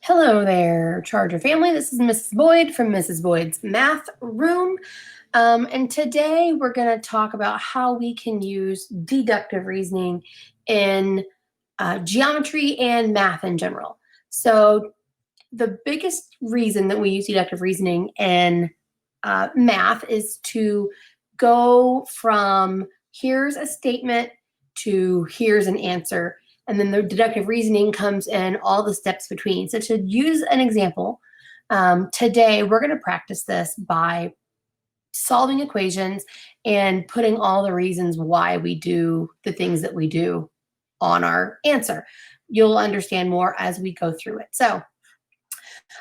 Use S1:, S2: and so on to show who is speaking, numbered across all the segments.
S1: Hello there, Charger family. This is Mrs. Boyd from Mrs. Boyd's Math Room. And today we're going to talk about how we can use deductive reasoning in geometry and math in general. So the biggest reason that we use deductive reasoning in math is to go from here's a statement to here's an answer. And then the deductive reasoning comes in all the steps between. So to use an example, today we're going to practice this by solving equations and putting all the reasons why we do the things that we do on our answer. You'll understand more as we go through it. So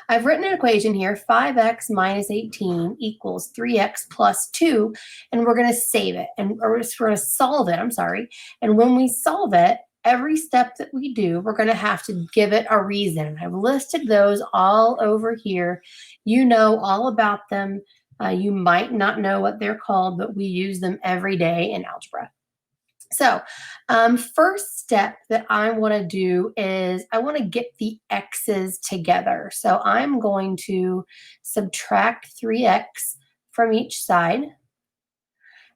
S1: I've written an equation here, 5x minus 18 equals 3x plus 2, and we're going to save it, or we're going to solve it, I'm sorry. And when we solve it, every step that we do, we're going to have to give it a reason. I've listed those all over here. You know all about them. You might not know what they're called, but we use them every day in algebra. So first step that I want to do is I want to get the x's together. So I'm going to subtract 3x from each side.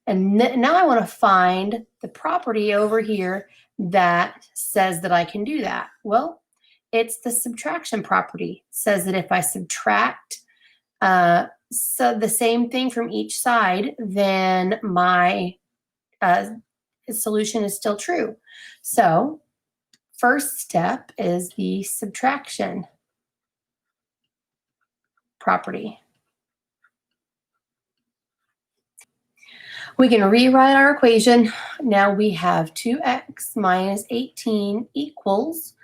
S1: And now I want to find the property over here that says that I can do that. Well, it's the subtraction property. It says that if I subtract so the same thing from each side, then my solution is still true. So first step is the subtraction property. We can rewrite our equation. Now we have 2x minus 18 equals,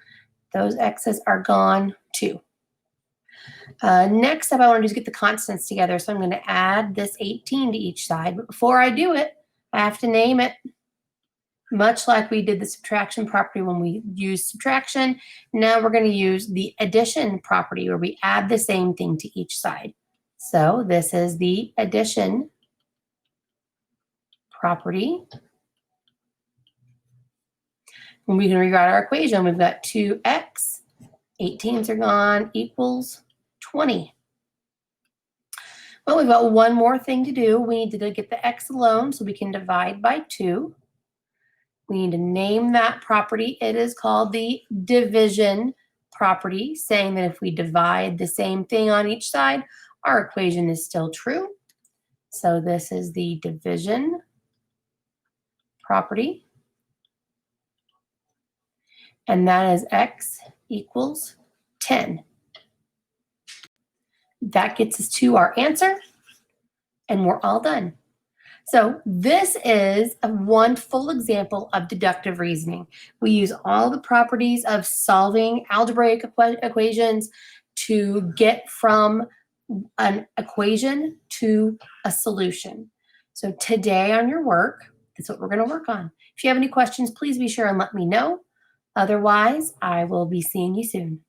S1: those x's are gone, 2. Next up, I want to do is get the constants together. So I'm going to add this 18 to each side. But before I do it, I have to name it. Much like we did the subtraction property when we used subtraction, now we're going to use the addition property where we add the same thing to each side. So this is the addition property. And we can rewrite our equation. We've got 2x, 18s are gone, equals 20. Well, we've got one more thing to do. We need to get the x alone so we can divide by 2. We need to name that property. It is called the division property, saying that if we divide the same thing on each side, our equation is still true. So this is the division property. And that is x equals 10. That gets us to our answer, and we're all done. So this is one full example of deductive reasoning. We use all the properties of solving algebraic equations to get from an equation to a solution. So today on your work, that's what we're going to work on. If you have any questions, please be sure and let me know. Otherwise, I will be seeing you soon.